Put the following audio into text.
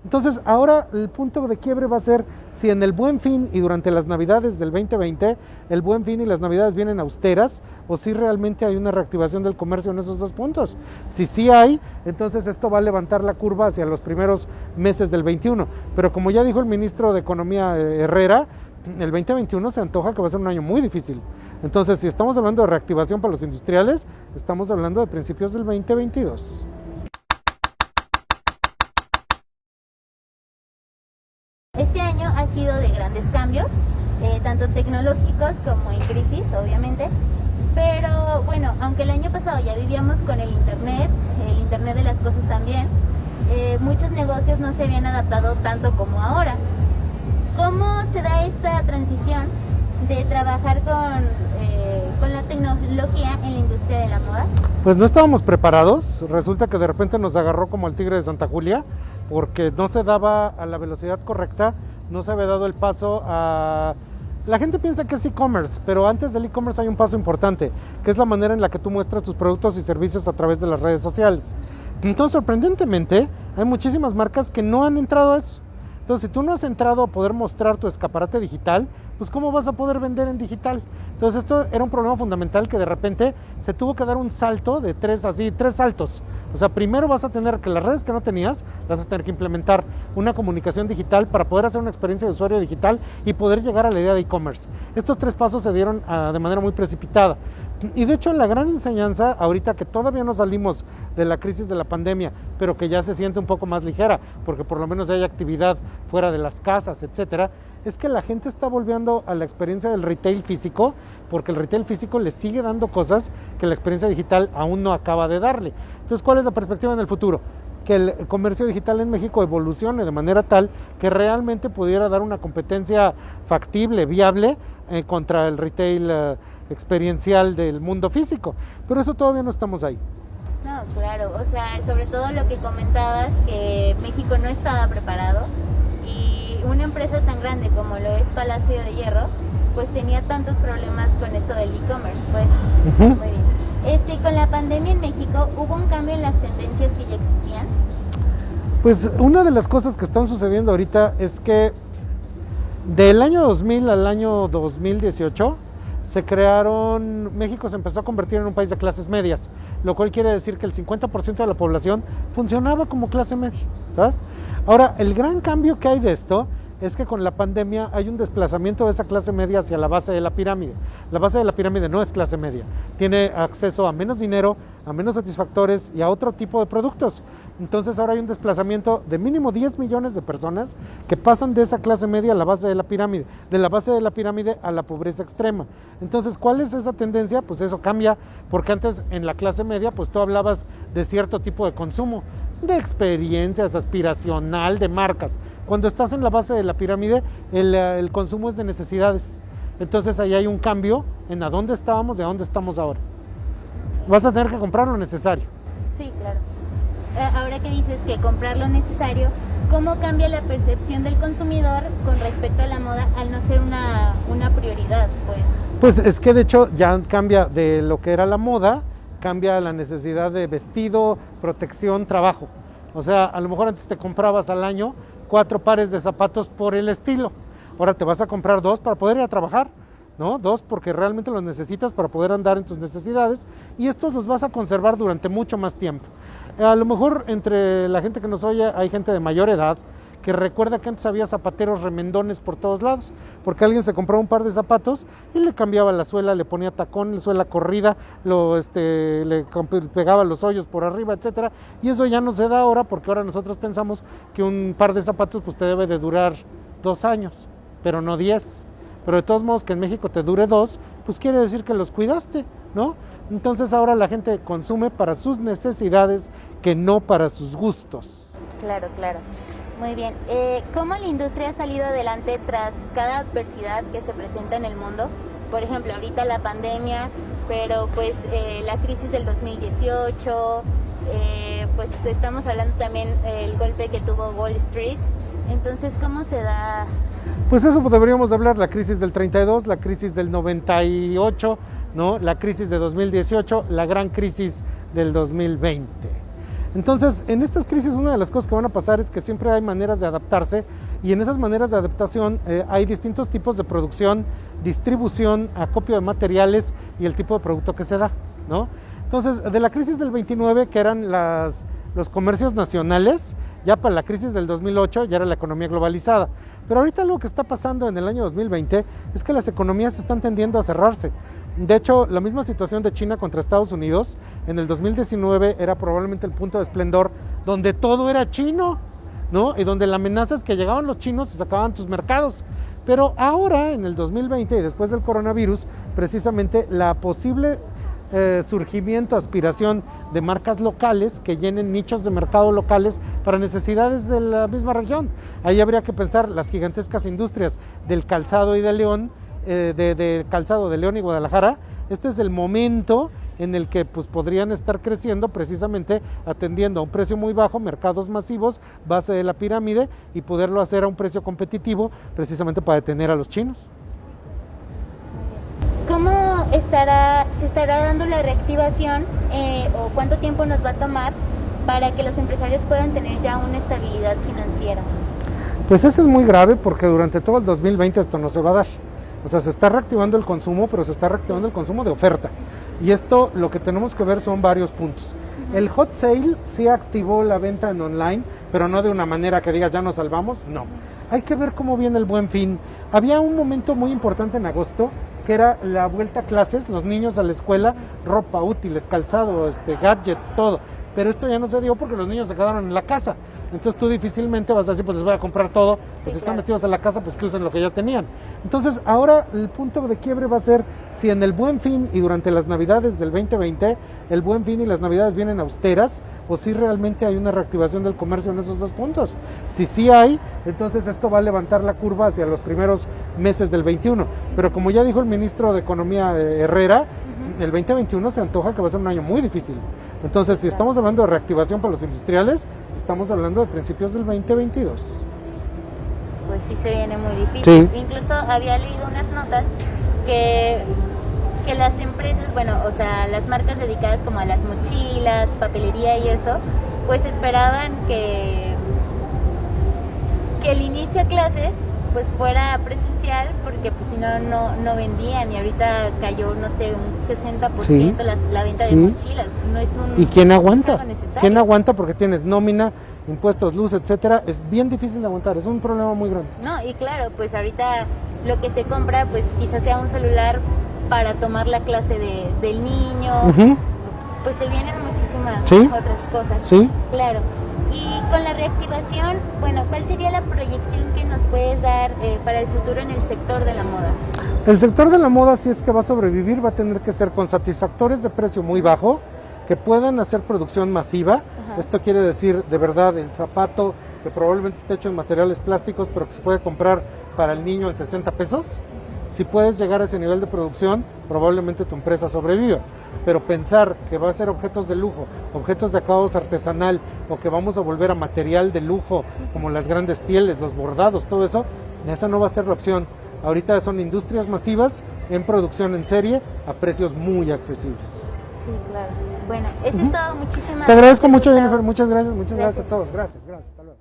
Entonces, ahora el punto de quiebre va a ser si en el Buen Fin y durante las Navidades del 2020, el Buen Fin y las Navidades vienen austeras, o si realmente hay una reactivación del comercio en esos dos puntos. Si sí hay, entonces esto va a levantar la curva hacia los primeros meses del 21. Pero como ya dijo el ministro de Economía Herrera, el 2021 se antoja que va a ser un año muy difícil. Entonces, si estamos hablando de reactivación para los industriales, estamos hablando de principios del 2022. Este año ha sido de grandes cambios, tanto tecnológicos como en crisis, obviamente. Pero bueno, aunque el año pasado ya vivíamos con el Internet de las cosas también, muchos negocios no se habían adaptado tanto como ahora. ¿Cómo se da esta transición de trabajar con la tecnología en la industria de la moda? Pues no estábamos preparados, resulta que de repente nos agarró como el tigre de Santa Julia, porque no se daba a la velocidad correcta, no se había dado el paso a... La gente piensa que es e-commerce, pero antes del e-commerce hay un paso importante, que es la manera en la que tú muestras tus productos y servicios a través de las redes sociales. Entonces, sorprendentemente, hay muchísimas marcas que no han entrado a eso. Entonces, si tú no has entrado a poder mostrar tu escaparate digital, pues ¿cómo vas a poder vender en digital? Entonces, esto era un problema fundamental que de repente se tuvo que dar un salto de tres saltos. O sea, primero vas a tener que las redes que no tenías, las vas a tener que implementar una comunicación digital para poder hacer una experiencia de usuario digital y poder llegar a la idea de e-commerce. Estos tres pasos se dieron de manera muy precipitada. Y de hecho la gran enseñanza, ahorita que todavía no salimos de la crisis de la pandemia, pero que ya se siente un poco más ligera, porque por lo menos hay actividad fuera de las casas, etcétera, es que la gente está volviendo a la experiencia del retail físico, porque el retail físico le sigue dando cosas que la experiencia digital aún no acaba de darle. Entonces, ¿cuál es la perspectiva en el futuro? Que el comercio digital en México evolucione de manera tal que realmente pudiera dar una competencia factible, viable, contra el retail experiencial del mundo físico. Pero eso todavía no estamos ahí. No, claro, o sea, sobre todo lo que comentabas, que México no estaba preparado y una empresa tan grande como lo es Palacio de Hierro, pues tenía tantos problemas con esto del e-commerce, pues. Muy bien. Con la pandemia en México, ¿hubo un cambio en las tendencias que ya existían? Pues una de las cosas que están sucediendo ahorita es que del año 2000 al año 2018 México se empezó a convertir en un país de clases medias, lo cual quiere decir que el 50% de la población funcionaba como clase media, ¿sabes? Ahora, el gran cambio que hay de esto es que con la pandemia hay un desplazamiento de esa clase media hacia la base de la pirámide. La base de la pirámide no es clase media, tiene acceso a menos dinero, a menos satisfactores y a otro tipo de productos. Entonces ahora hay un desplazamiento de mínimo 10 millones de personas que pasan de esa clase media a la base de la pirámide, de la base de la pirámide a la pobreza extrema. Entonces, ¿cuál es esa tendencia? Pues eso cambia, porque antes en la clase media pues tú hablabas de cierto tipo de consumo, de experiencias, aspiracional, de marcas. Cuando estás en la base de la pirámide, el consumo es de necesidades. Entonces ahí hay un cambio en a dónde estábamos y a dónde estamos ahora. Vas a tener que comprar lo necesario. Sí, claro. Ahora que dices que comprar lo necesario, ¿cómo cambia la percepción del consumidor con respecto a la moda al no ser una prioridad, pues? Pues es que de hecho ya cambia de lo que era la moda, cambia la necesidad de vestido, protección, trabajo. O sea, a lo mejor antes te comprabas al año 4 pares de zapatos por el estilo. Ahora te vas a comprar 2 para poder ir a trabajar, ¿no? 2 porque realmente los necesitas para poder andar en tus necesidades, y estos los vas a conservar durante mucho más tiempo. A lo mejor entre la gente que nos oye hay gente de mayor edad que recuerda que antes había zapateros remendones por todos lados, porque alguien se compraba un par de zapatos y le cambiaba la suela, le ponía tacón, la suela corrida, le pegaba los hoyos por arriba, etcétera. Y eso ya no se da ahora, porque ahora nosotros pensamos que un par de zapatos pues te debe de durar 2 años, pero no 10. Pero de todos modos que en México te dure 2, pues quiere decir que los cuidaste, ¿no? Entonces ahora la gente consume para sus necesidades, que no para sus gustos. Claro, claro. Muy bien. ¿Cómo la industria ha salido adelante tras cada adversidad que se presenta en el mundo? Por ejemplo, ahorita la pandemia, pero pues la crisis del 2018, pues estamos hablando también del golpe que tuvo Wall Street. Entonces, ¿cómo se da? Pues eso deberíamos de hablar, la crisis del 32, la crisis del 98, ¿no? La crisis de 2018, la gran crisis del 2020. Entonces, en estas crisis una de las cosas que van a pasar es que siempre hay maneras de adaptarse y en esas maneras de adaptación hay distintos tipos de producción, distribución, acopio de materiales y el tipo de producto que se da, ¿no? Entonces, de la crisis del 29, que eran los comercios nacionales, ya para la crisis del 2008 ya era la economía globalizada. Pero ahorita lo que está pasando en el año 2020 es que las economías están tendiendo a cerrarse. De hecho, la misma situación de China contra Estados Unidos en el 2019 era probablemente el punto de esplendor donde todo era chino, ¿no? Y donde la amenaza es que llegaban los chinos y sacaban tus mercados. Pero ahora, en el 2020 y después del coronavirus, precisamente la posible surgimiento, aspiración de marcas locales que llenen nichos de mercado locales para necesidades de la misma región. Ahí habría que pensar las gigantescas industrias del calzado y de León, de calzado de León y Guadalajara. Este es el momento en el que pues, podrían estar creciendo precisamente atendiendo a un precio muy bajo, mercados masivos, base de la pirámide y poderlo hacer a un precio competitivo precisamente para detener a los chinos. ¿Cómo se estará dando la reactivación o cuánto tiempo nos va a tomar para que los empresarios puedan tener ya una estabilidad financiera? Pues eso es muy grave porque durante todo el 2020 esto no se va a dar. O sea, se está reactivando el consumo, pero se está reactivando el consumo de oferta. Y esto lo que tenemos que ver son varios puntos. El hot sale sí activó la venta en online, pero no de una manera que digas ya nos salvamos, no. Hay que ver cómo viene el Buen Fin. Había un momento muy importante en agosto que era la vuelta a clases, los niños a la escuela, ropa, útiles, calzado, gadgets, todo. Pero esto ya no se dio porque los niños se quedaron en la casa. Entonces tú difícilmente vas a decir, pues les voy a comprar todo, pues si están metidos en la casa, pues que usen lo que ya tenían. Entonces ahora el punto de quiebre va a ser si en el Buen Fin y durante las Navidades del 2020, el Buen Fin y las Navidades vienen austeras, o si realmente hay una reactivación del comercio en esos dos puntos. Si sí hay, entonces esto va a levantar la curva hacia los primeros meses del 21. Pero como ya dijo el ministro de Economía Herrera, el 2021 se antoja que va a ser un año muy difícil. Entonces, si estamos hablando de reactivación para los industriales, estamos hablando de principios del 2022. Pues sí se viene muy difícil. Sí. Incluso había leído unas notas que las empresas, bueno, o sea, las marcas dedicadas como a las mochilas, papelería y eso, pues esperaban que el inicio a clases pues fuera presencial, porque pues si no vendían, y ahorita cayó, no sé, un 60% sí, la venta sí, de mochilas. No es un, ¿y quién aguanta? No es ¿Quién aguanta? Porque tienes nómina, impuestos, luz, etcétera. Es bien difícil de aguantar, es un problema muy grande. No, y claro, pues ahorita lo que se compra pues quizás sea un celular para tomar la clase del niño. Pues se vienen muchísimas otras cosas. Sí. Claro. Y con la reactivación, bueno, ¿cuál sería la proyección que nos puedes dar para el futuro en el sector de la moda? El sector de la moda, si es que va a sobrevivir, va a tener que ser con satisfactores de precio muy bajo, que puedan hacer producción masiva. Ajá. Esto quiere decir, de verdad, el zapato que probablemente esté hecho en materiales plásticos, pero que se puede comprar para el niño en 60 pesos. Si puedes llegar a ese nivel de producción, probablemente tu empresa sobreviva. Pero pensar que va a ser objetos de lujo, objetos de acabados artesanal, o que vamos a volver a material de lujo, como las grandes pieles, los bordados, todo eso, esa no va a ser la opción. Ahorita son industrias masivas en producción en serie a precios muy accesibles. Sí, claro. Bueno, eso es todo. Muchísimas gracias. Te agradezco mucho, Jennifer. Muchas gracias a todos. Gracias. Hasta luego.